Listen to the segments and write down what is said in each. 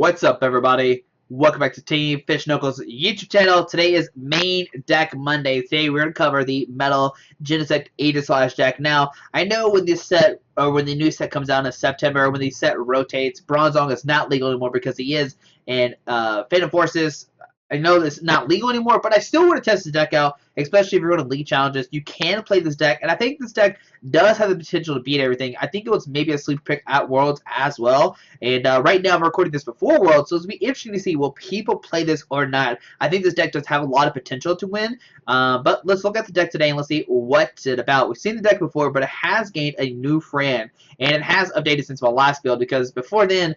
What's up, everybody? Welcome back to Team Fish Knuckles YouTube channel. Today is Main Deck Monday. Today we're going to cover the Metal Genesect Aegislash deck. Now, I know when this set, or when the new set comes out in September, when the set rotates, Bronzong is not legal anymore because he is in Phantom Forces. I know it's not legal anymore, but I still want to test the deck out, especially if you're going to League Challenges. You can play this deck, and I think this deck does have the potential to beat everything. I think it was maybe a sleeper pick at Worlds as well, and right now I'm recording this before Worlds, so it'll be interesting to see will people play this or not. I think this deck does have a lot of potential to win, but let's look at the deck today and let's see what's it about. We've seen the deck before, but it has gained a new friend, and it has updated since my last build, because before then,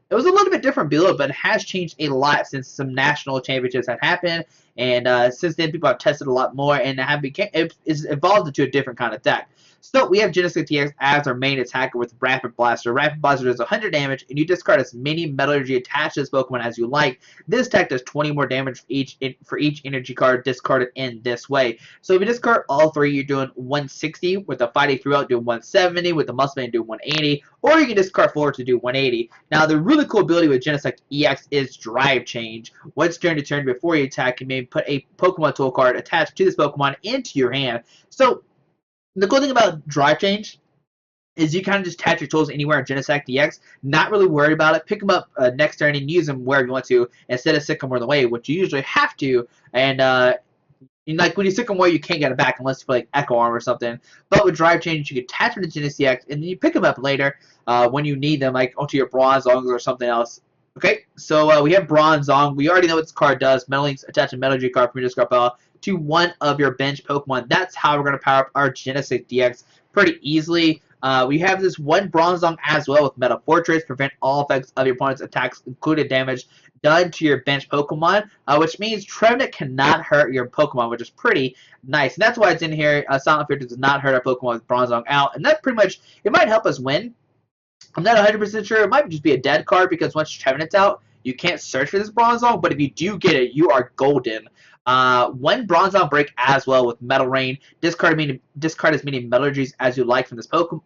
it was a little bit different build, but it has changed a lot since some national championships have happened, and since then people have tested a lot more and it's evolved into a different kind of deck. So we have Genesect-EX as our main attacker with Rapid Blaster. Rapid Blaster does 100 damage, and you discard as many Metal Energy attached to this Pokemon as you like. This deck does 20 more damage for each energy card discarded in this way. So if you discard all three, you're doing 160. With the Fighting Throughout, doing 170. With the Muscle Man, doing 180. Or you can discard 4 to do 180. Now, the really cool ability with Genesect-EX is Drive Change. Once turn to turn before you attack, you may put a Pokemon Tool card attached to this Pokemon into your hand. So the cool thing about Drive Change is you kind of just attach your tools anywhere in Genesect-EX, not really worried about it. Pick them up next turn and use them wherever you want to, instead of sick them on the way, which you usually have to. And like when you sick them away, you can't get it back unless you play like Echo Arm or something. But with Drive Change, you can attach them to Genesect-EX, and then you pick them up later when you need them, like onto your Bronzong or something else. Okay, so we have Bronzong. We already know what this card does. Metal Links attach a Metal Energy card from your discard pile to one of your bench Pokemon. That's how we're going to power up our Genesect-EX pretty easily. We have this one Bronzong as well with Metal Fortress. Prevent all effects of your opponent's attacks, including damage done to your bench Pokemon, which means Trevenant cannot hurt your Pokemon, which is pretty nice. And that's why it's in here. Silent Filter does not hurt our Pokemon with Bronzong out. And that pretty much, it might help us win. I'm not 100% sure. It might just be a dead card, because once Trevenant's out, you can't search for this Bronzong, but if you do get it, you are golden. One Bronzong break as well with Metal Rain. Discard as many Metal Energies as you like from this Pokemon.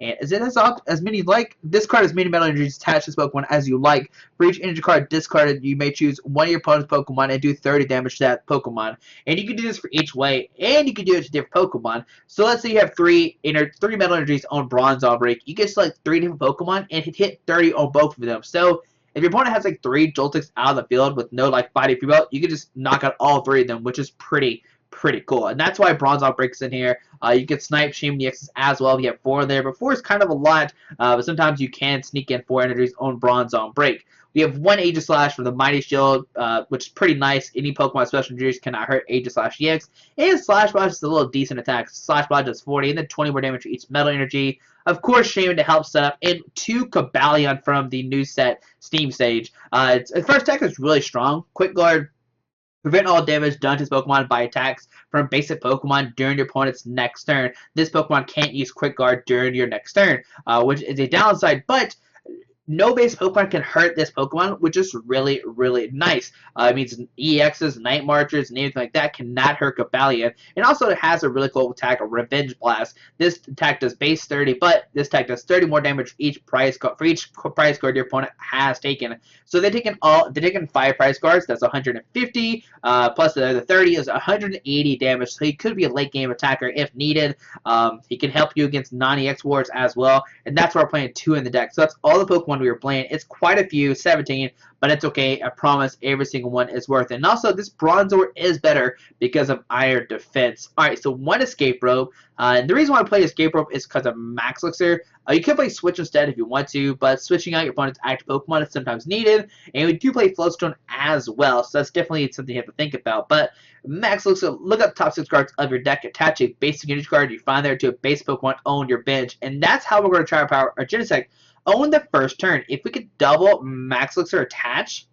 And is it as many like? Discard as many Metal Energies attached to this Pokemon as you like. For each energy card discarded, you may choose one of your opponent's Pokemon and do 30 damage to that Pokemon. And you can do this for each way, and you can do it to different Pokemon. So let's say you have three Metal Energies on Bronzong break. You can select 3 different Pokemon and hit 30 on both of them. So if your opponent has like 3 Joltics out of the field with no like Fighting Throughout, you can just knock out all 3 of them, which is pretty cool. And that's why Bronzong breaks in here. You can snipe Shaymin-EX as well. You have 4 there, but 4 is kind of a lot, but sometimes you can sneak in 4 energies on Bronzong break. We have one Aegislash from the Mighty Shield, which is pretty nice. Any Pokemon special injuries cannot hurt Aegislash-EX. And Slash Blast is a little decent attack. Slash Blast does 40, and then 20 more damage for each Metal Energy. Of course, Shaymin to help set up, and 2 Cobalion from the new set Steam Stage. Its first attack is really strong. Quick Guard. Prevent all damage done to this Pokemon by attacks from basic Pokemon during your opponent's next turn. This Pokemon can't use Quick Guard during your next turn, which is a downside, but no base Pokemon can hurt this Pokemon, which is really nice. It means EXs, Night Marchers, and anything like that cannot hurt Cobalion. And also it has a really cool attack, a Revenge Blast. This attack does base 30, but this attack does 30 more damage for each prize card your opponent has taken. So they're taking 5 prize cards. That's 150. Plus the other 30 is 180 damage. So he could be a late game attacker if needed. He can help you against non-EX wars as well. And that's why we're playing 2 in the deck. So that's all the Pokemon we were playing. It's quite a few, 17, but it's okay. I promise every single one is worth it. And also, this Bronzor is better because of Iron Defense. Alright, so one Escape Rope. And the reason why I play Escape Rope is because of Max Elixir. You can play Switch instead if you want to, but switching out your opponent's active Pokemon is sometimes needed. And we do play Float Stone as well, so that's definitely something you have to think about. But Max Elixir, look up the top 6 cards of your deck, attach a basic energy card you find there to a base Pokemon on your bench. And that's how we're going to try to power our Genesect on the first turn. If we could double Max Elixir attach,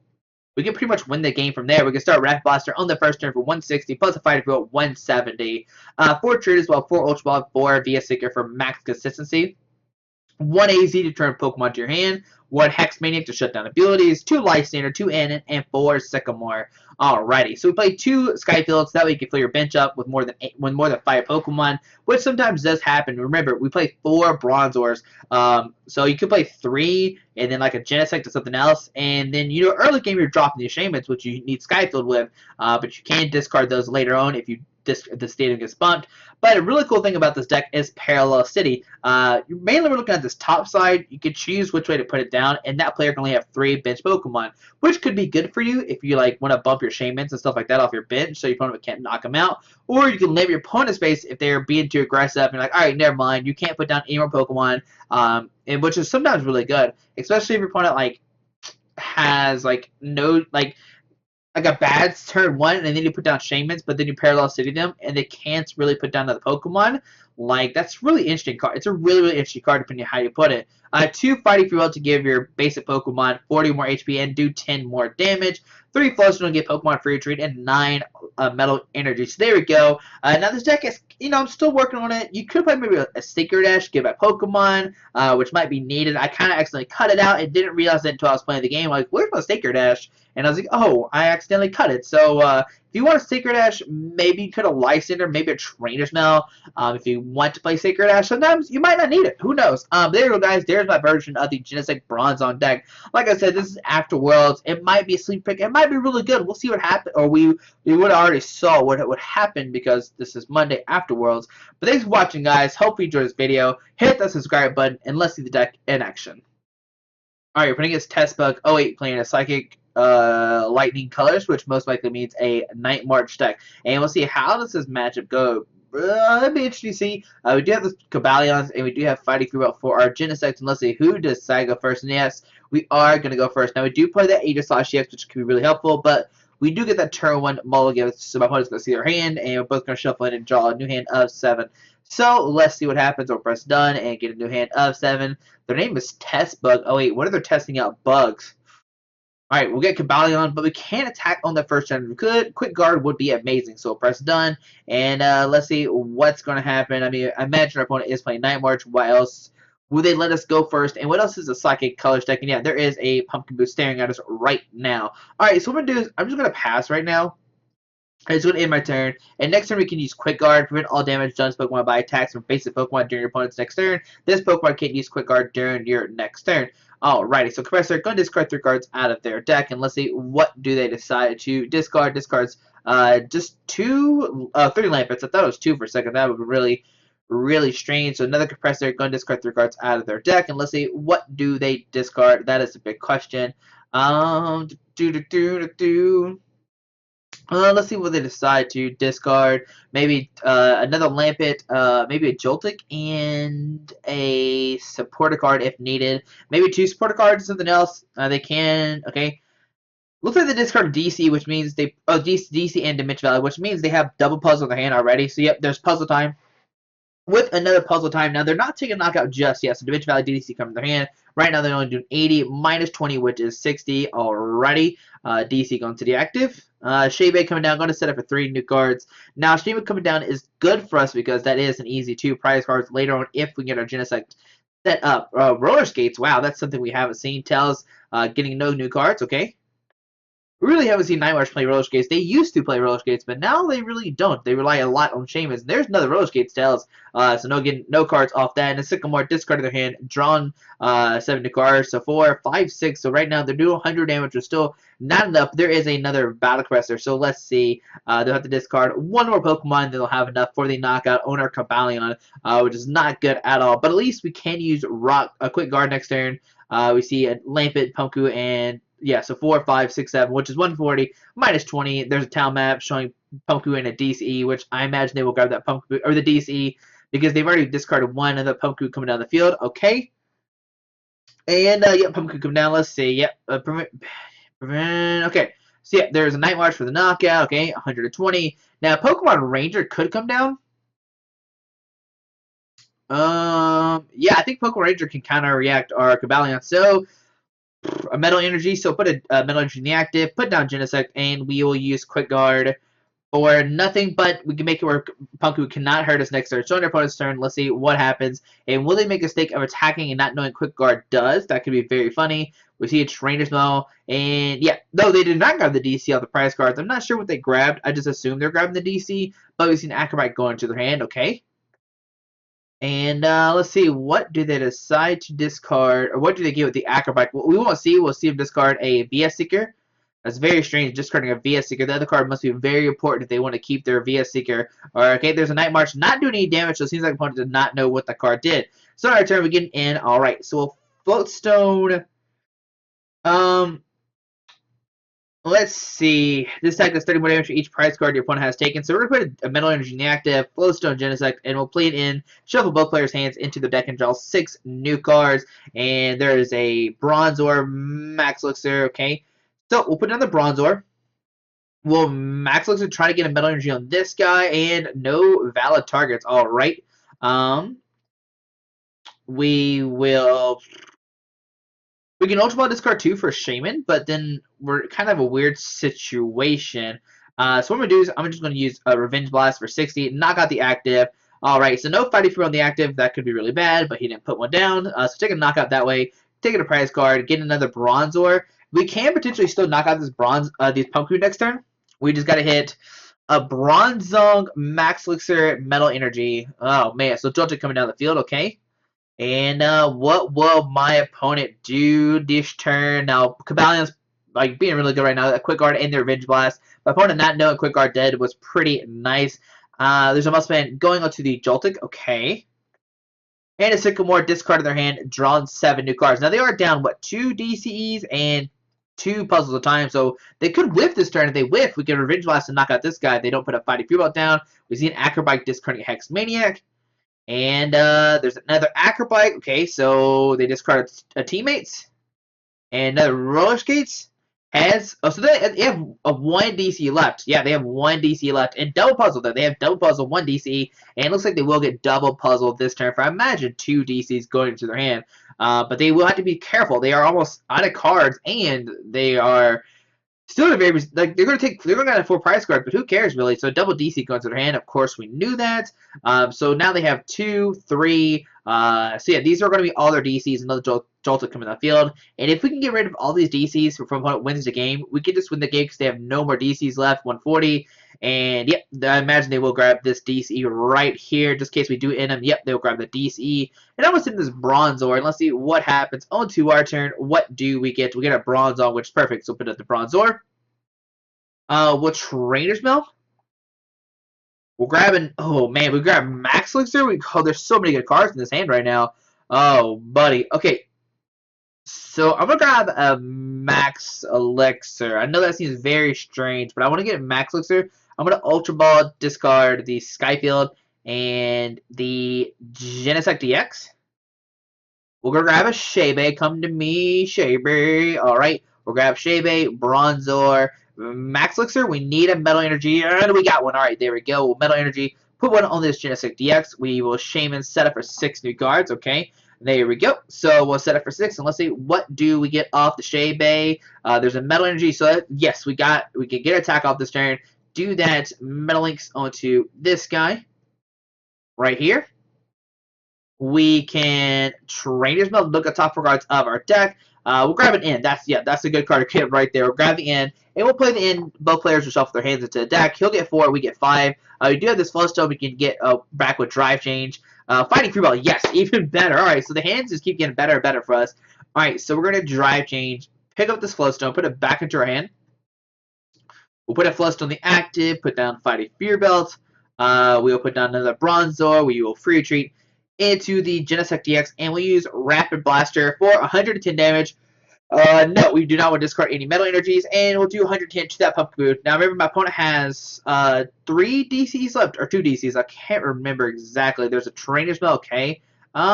we can pretty much win the game from there. We can start Rapid Blaster on the first turn for 160, plus a Fighting Throughout 170. 4 Trainers, well, 4 Ultra Ball, 4 via Seeker for max consistency. 1 AZ to turn Pokemon to your hand, 1 Hex Maniac to shut down abilities, 2 Lysandre, 2 Anon, and 4 Sycamore. Alrighty, so we play 2 Sky Fields, that way you can fill your bench up with more than 5 Pokemon, which sometimes does happen. Remember, we play 4 Bronzors, so you could play 3, and then like a Genesect or something else, and then, you know, early game you're dropping the Shaymins, which you need Sky Field with, but you can discard those later on if the stadium gets bumped. But a really cool thing about this deck is Parallel City. Mainly we're looking at this top side. You can choose which way to put it down, and that player can only have 3 bench Pokemon, which could be good for you if you like want to bump your Shaymins and stuff like that off your bench, so your opponent can't knock them out. Or you can limit your opponent's space if they're being too aggressive, and you're like, all right, never mind, you can't put down any more Pokemon, and which is sometimes really good, especially if your opponent like has like no like a bad turn 1, and then you put down Shaymins, but then you Parallel City them, and they can't really put down the Pokemon. Like, that's really interesting card. It's a really, really interesting card, depending on how you put it. 2 Fighting Fuel to give your basic Pokemon 40 more HP and do 10 more damage. 3 Float Stone to get Pokemon free retreat, and 9 Metal Energy. So there we go. Now this deck is, you know, I'm still working on it. You could play maybe a Seeker Dash, give back Pokemon, which might be needed. I kind of accidentally cut it out and didn't realize that until I was playing the game. Like, where's my Seeker Dash? And I was like, oh, I accidentally cut it. So if you want a Seeker Dash, maybe you could have Lysandre, maybe a Trainers Mail. If you want to play Seeker Dash, sometimes you might not need it. Who knows? There you go, guys. There's my version of the Genesect Bronzong deck. Like I said, this is after Worlds. It might be a sleep pick. It might be really good. We'll see what happens. Or we would have already saw what would happen because this is Monday after Worlds. But thanks for watching, guys. Hope you enjoyed this video. Hit that subscribe button, and let's see the deck in action. Alright, we're playing against Testbug 08, playing a Psychic Lightning Colors, which most likely means a Night March deck. And we'll see how does this matchup go. That'd be interesting to see. We do have the Cobalions, and we do have Fighting Fuel for our Genesect. And let's see, who does Sai go first? And yes, we are going to go first. Now, we do play the Aegislash-EX, which can be really helpful, but we do get that turn 1 mulligan, so my opponent's going to see their hand, and we're both going to shuffle in and draw a new hand of 7. So, let's see what happens. We'll press done and get a new hand of 7. Their name is Testbug. Oh, wait, what are they testing out? Bugs. Alright, we'll get Cobalion, but we can't attack on the first turn. We could. Quick Guard would be amazing. So, we'll press done, and let's see what's going to happen. I mean, I imagine our opponent is playing Night March. What else? Will they let us go first? And what else is a Psychic Colors deck? And yeah, there is a Pumpkin Boost staring at us right now. Alright, so what I'm going to do is I'm just going to pass right now. It's going to end my turn. And next turn we can use Quick Guard, prevent all damage done to Pokemon by attacks from basic Pokemon during your opponent's next turn. This Pokemon can't use Quick Guard during your next turn. Alrighty, so Professor, going to discard 3 cards out of their deck, and let's see what do they decide to discard. Discards just 3 Lampets. I thought it was 2 for a second. That would be really, really strange. So another Compressor, going to discard 3 cards out of their deck, and let's see what do they discard. That is a big question. Let's see what they decide to discard. Maybe another Lampet, maybe a Joltik, and a supporter card if needed. Maybe 2 supporter cards, something else. They can, okay. Looks like they discard DC, which means they, DC and Dimension Valley, which means they have double puzzle in their hand already. So yep, there's puzzle time. With another puzzle time. Now, they're not taking knockout just yet, so Dimension Valley DC come in their hand. Right now, they're only doing 80, minus 20, which is 60 already. DC going to the active. Shaymin coming down, going to set up for 3 new cards. Now, Shaymin coming down is good for us because that is an easy 2 prize cards later on if we get our Genesect set up. Roller Skates, wow, that's something we haven't seen. Tells getting no new cards, okay. We really haven't seen Night March play roller skates. They used to play roller skates, but now they really don't. They rely a lot on Shaymins. There's another roller skates Tails. So getting no cards off that. And a Sycamore discarded their hand, drawn 7 new cards. So 4, 5, 6. So right now they're doing 100 damage, which is still not enough. There is another Battle Compressor. So let's see. They'll have to discard 1 more Pokemon. Then they'll have enough for the knockout on our Cobalion, which is not good at all. But at least we can use a Quick Guard next turn. We see a Lampet, Pumpku, and yeah, so 4, 5, 6, 7, which is 140, minus 20. There's a town map showing Pumpku and a DCE, which I imagine they will grab that Pumpku, or the DCE, because they've already discarded 1 of the Pumpku coming down the field. Okay. And, yeah, Pumpku coming down. Let's see. Yep. Okay. So, yeah, there's a Night March for the knockout. Okay, 120. Now, Pokemon Ranger could come down. Yeah, I think Pokemon Ranger can counter-react our Cobalion. So, a Metal Energy, so put a Metal Energy in the active, put down Genesect, and we will use Quick Guard for nothing, but we can make it where Punku cannot hurt us next turn. So on their opponent's turn, let's see what happens. And will they make a mistake of attacking and not knowing Quick Guard does? That could be very funny. We see a Trainers Mail, and yeah, no, they did not grab the DC off the prize cards. I'm not sure what they grabbed. I just assumed they're grabbing the DC, but we've seen Acrobat go into their hand. Okay. And let's see, what do they decide to discard, or what do they get with the Acrobat? Well, we won't see. We'll see them discard a VS Seeker. That's very strange, discarding a VS Seeker. The other card must be very important if they want to keep their VS Seeker. Or, okay, there's a Night March, not doing any damage, so it seems like the opponent did not know what the card did. So on our turn, we get in. Alright, so we'll Float Stone. Let's see. This attack does 30 more damage for each prize card your opponent has taken. So we're going to put a Metal Energy in the active, Float Stone Genesect, and we'll play it in, shuffle both players' hands into the deck and draw 6 new cards. And there is a Bronzor, Max Elixir, okay. So we'll put down the Bronzor. We'll Max Elixir try to get a Metal Energy on this guy, and no valid targets. Alright. We can Ultra Ball discard 2 for Shaymin, but then we're kind of a weird situation. So what I'm going to do is I'm just going to use a Revenge Blast for 60, knock out the active. Alright, so no fighting for on the active. That could be really bad, but he didn't put one down. So take a knockout that way. Take a prize card, get another Bronzor. We can potentially still knock out this these Punku next turn. We just got to hit a Bronzong Max Elixir Metal Energy. Oh, man. So Joltik coming down the field, okay. And what will my opponent do this turn? Now, Cobalion's like being really good right now. A Quick Guard and the Revenge Blast. My opponent not knowing Quick Guard dead was pretty nice. There's a Muscleman going on to the Joltik, okay. And a Sycamore discarded their hand, drawn 7 new cards. Now they are down, what, 2 DCEs and 2 puzzles at a time, so they could whiff this turn. If they whiff, we can Revenge Blast and knock out this guy. They don't put a Fighting Fury Belt down. We see an Acrobike discarding Hex Maniac. And there's another Acrobike. Okay, so they discarded a Teammates. And another Roller Skates. So they have a 1 DC left. Yeah, they have 1 DC left. And double puzzle though. They have double puzzle, 1 DC. And it looks like they will get double puzzle this turn for, I imagine, 2 DCs going into their hand. But they will have to be careful. They are almost out of cards, and they are still a very, like, they're going to have 4 prize cards, but who cares really? So double DC goes to their hand. Of course, we knew that. So now they have 2, 3. So yeah, these are going to be all their DCs. Another Jolt will come in the field. And if we can get rid of all these DCs from opponent wins the game, we can just win the game because they have no more DCs left. 140. And yep, I imagine they will grab this DC right here, just in case we do end them. Yep, they'll grab the DC. And I'm going to send this Bronzor, and let's see what happens. On to our turn, what do we get? We get a Bronzor, which is perfect, so we'll put up the Bronzor. We'll Trainers Mail. We'll grab an, oh man, we grab Max Elixir. There's so many good cards in this hand right now. Oh, buddy. Okay, so I'm going to grab a Max Elixir. I know that seems very strange, but I want to get a Max Elixir. I'm going to Ultra Ball, discard the Sky Field and the Genesect-EX. We'll go grab a Shaybe. Come to me, Shaybe. Alright, we'll grab Shaybe, Bronzor, Max Elixir. We need a Metal Energy, and we got one. Alright, there we go. We'll Metal Energy. Put one on this Genesect-EX. We will Shaymin set up for 6 new cards. Okay, there we go. So we'll set up for 6, and let's see what do we get off the Shaybe. There's a Metal Energy, so yes, we can get attack off this turn. Do that Metal Links onto this guy right here. We can Trainers Mail, look at top 4 cards of our deck. We'll grab an end. That's a good card to get right there. We'll grab the end, and we'll play the end. Both players will shuffle their hands into the deck. He'll get 4, we get 5. We do have this Float Stone we can get back with Drive Change. Fighting Free Ball, yes, even better. Alright, so the hands just keep getting better and better for us. Alright, so we're going to Drive Change, pick up this Float Stone, put it back into our hand. We'll put a Float Stone on the active, put down Fighting Fear Belt. We will put down another Bronzor. We will free retreat into the Genesect-EX, and we'll use Rapid Blaster for 110 damage. No, we do not want to discard any Metal Energies, and we'll do 110 to that Pump Boot. Now, remember, my opponent has 3 DCs left, or 2 DCs. I can't remember exactly. There's a Trainers Mail, okay. They have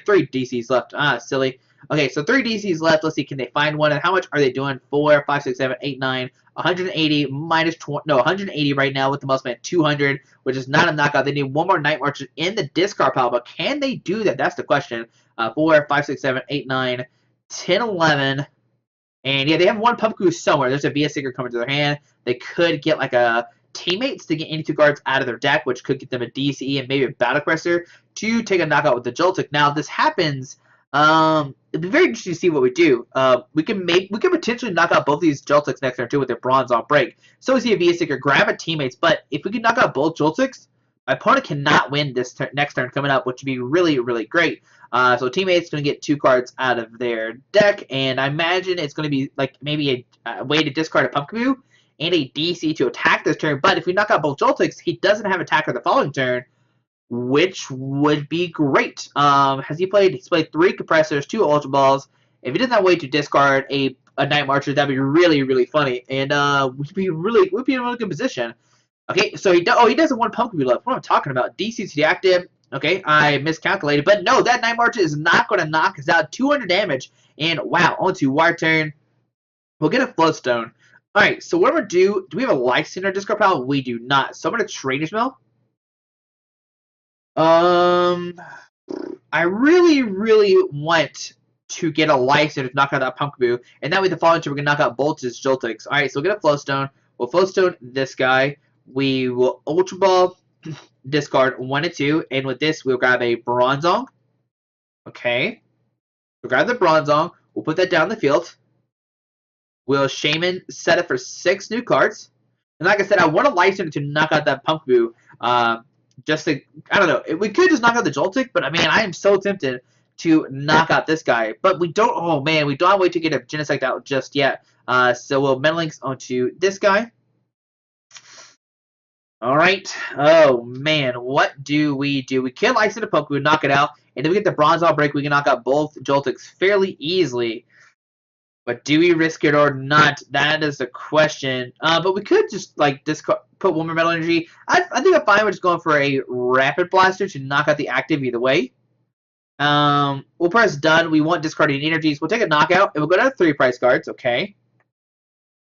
3 DCs left. Silly. Okay, so 3 DCs left. Let's see, can they find one? And how much are they doing? 4, 5, 6, 7, 8, 9, 180 minus 20. No, 180 right now with the Muscleman. 200, which is not a knockout. They need 1 more Night March in the discard pile, but can they do that? That's the question. 4, 5, 6, 7, 8, 9, 10, 11. And yeah, they have one Pumpkin somewhere. There's a VS Seeker coming to their hand. They could get like a teammates to get any 2 cards out of their deck, which could get them a DCE and maybe a Battle Crester to take a knockout with the Joltik. Now, if this happens, it'd be very interesting to see what we do. We can potentially knock out both these Joltiks next turn too with their Bronzong break. So we see a VS Seeker grab a teammates, but if we can knock out both Joltiks, my opponent cannot win this next turn coming up, which would be really, really great. So teammates going to get 2 cards out of their deck, and I imagine it's going to be like maybe a way to discard a Pumpkaboo and a DC to attack this turn. But if we knock out both Joltiks, he doesn't have attacker the following turn, which would be great. He's played 3 Compressors, 2 Ultra Balls. If he doesn't have a way to discard a Night Marcher, that'd be really, really funny, and we'd be in a really good position. Okay, so he does have 1 Pumpkaboo left. What am I talking about? DC to the active. Okay, I miscalculated, but no, that Night Marcher is not going to knock us out. 200 damage, and wow, onto our turn. We'll get a Float Stone. Alright, so what I'm going to do we have a Lysandre discard pile? We do not. So I'm going to Trainers Mail. I really, really want to get a Lysandre to knock out that Pumpkaboo, and that way the following turn we're going to knock out both his Joltiks. Alright, so we'll get a Float Stone. We'll Float Stone this guy. We will Ultra Ball, discard 1 and 2, and with this we'll grab a Bronzong. Okay. We'll grab the Bronzong. We'll put that down in the field. We'll Shaymin set it for 6 new cards. And like I said, I want a Lysandre to knock out that Pumpkaboo. Just to, I don't know. We could just knock out the Joltik, but I mean, I am so tempted to knock out this guy. But we don't, oh man, we don't wait to get a Genesect out just yet. So we'll Metal Links onto this guy. Alright. Oh, man. What do? We kill Lysandre Pumpkaboo, knock it out. And if we get the Bronzong break, we can knock out both Joltiks fairly easily. But do we risk it or not? That is the question. But we could just, like, put 1 more Metal Energy. I think I'm fine with just going for a Rapid Blaster to knock out the active either way. We'll press done. We want discarding energies. We'll take a knockout, and we'll go down to 3 price cards. Okay.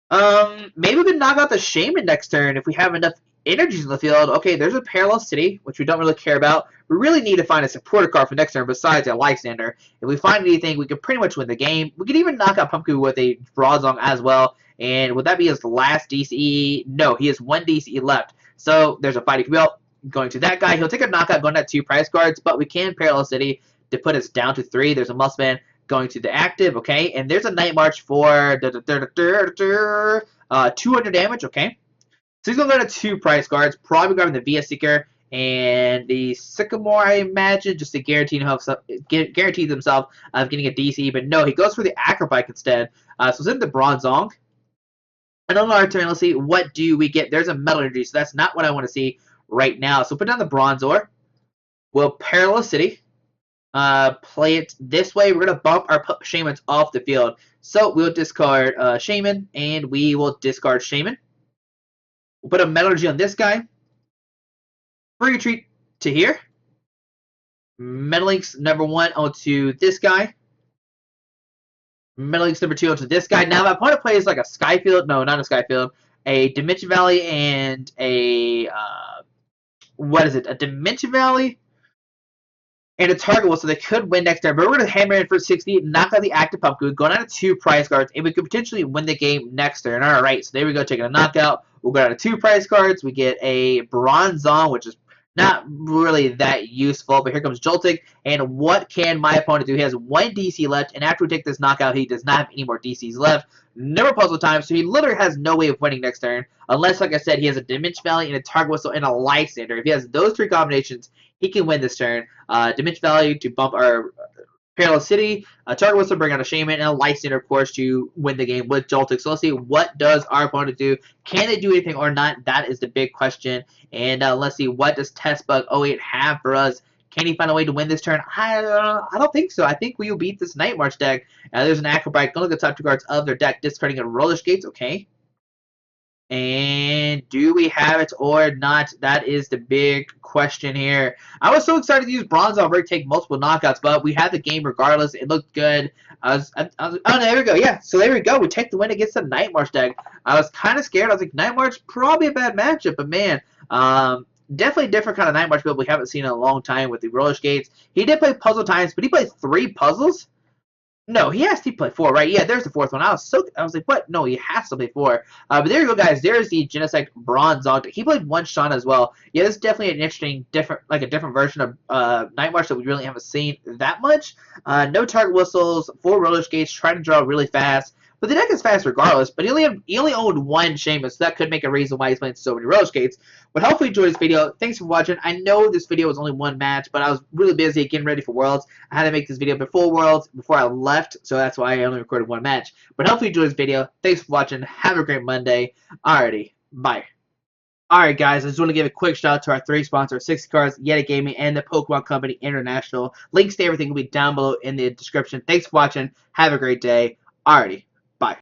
Maybe we can knock out the Shaymin next turn if we have enough energies in the field. Okay, there's a Parallel City, which we don't really care about. We really need to find a supporter card for next turn besides a Lysandre. If we find anything, we can pretty much win the game. We can even knock out Pumpkaboo with a Bronzong as well. And would that be his last DCE? No, he has 1 DCE left. So there's a fighting belt going to that guy. He'll take a knockout going at 2 price cards, but we can Parallel City to put us down to 3. There's a Muscle Man going to the active, okay? And there's a Night March for 200 damage, okay? So he's going to go to 2 price cards, probably grabbing the VS Seeker and the Sycamore, I imagine, just to guarantee themselves of getting a DC. But no, he goes for the Acrobike instead. So send the Bronzong. And on our turn, let's see, what do we get? There's a Metal Energy, so that's not what I want to see right now. So put down the Bronzor. We'll Parallel City. Play it this way. We're going to bump our Shaymins off the field. So we'll discard Shaymin, and we will discard Shaymin. We'll put a Metal Energy on this guy. Free retreat to here. Metal Links number 1 onto this guy. Metal Links number 2 onto this guy. Now, my opponent plays like a Sky Field. No, not a Sky Field. A Dimension Valley and a... what is it? A Dimension Valley and a Target Wheel, so they could win next turn. But we're going to hammer in for 60, knock out the active Pumpkaboo, going down to 2 price cards, and we could potentially win the game next turn. Alright, so there we go, taking a knockout. We'll go down to 2 price cards. We get a Bronzong, which is not really that useful, but here comes Joltik. And what can my opponent do? He has 1 DC left, and after we take this knockout, he does not have any more DCs left. No more puzzle time, so he literally has no way of winning next turn, unless, like I said, he has a Dimension Valley and a Target Whistle and a Lysandre. If he has those 3 combinations, he can win this turn. Dimension Valley to bump our Parallel City, a Target Whistle to bring out a Shaymin, and a Lysandre, of course, to win the game with Joltik. So let's see, what does our opponent do? Can they do anything or not? That is the big question. And let's see, what does TestBug08 have for us? Can he find a way to win this turn? I don't think so. I think we will beat this Night March deck. There's an Acrobike. Go look at the top 2 cards of their deck, discarding a Roller Skates. Okay. And do we have it or not? That is the big question here. I was so excited to use Bronzong break, take multiple knockouts, but we had the game regardless. It looked good. Oh, there we go. Yeah, so there we go. We take the win against the Night March deck. I was kind of scared. I was like, Night March, probably a bad matchup, but man, definitely a different kind of Night March build we haven't seen in a long time with the Roller Skates. He did play Puzzle Times, but he played 3 puzzles. No, he has to play 4, right? Yeah, there's the 4th one. I was like, what? No, he has to play 4. But there you go, guys. There's the Genesect Bronzong. He played 1 Shauna as well. Yeah, this is definitely an interesting, different version of Night March that we really haven't seen that much. No target whistles, 4 roller skates, trying to draw really fast. But the deck is fast regardless. But he only owned 1 Shaymin, so that could make a reason why he's playing so many roller skates. But hopefully you enjoyed this video. Thanks for watching. I know this video was only 1 match, but I was really busy getting ready for Worlds. I had to make this video before Worlds, before I left, so that's why I only recorded 1 match. But hopefully you enjoyed this video. Thanks for watching. Have a great Monday. Alrighty, bye. Alright guys, I just want to give a quick shout out to our 3 sponsors, 60 Cards, Yeti Gaming, and the Pokemon Company International. Links to everything will be down below in the description. Thanks for watching. Have a great day. Alrighty.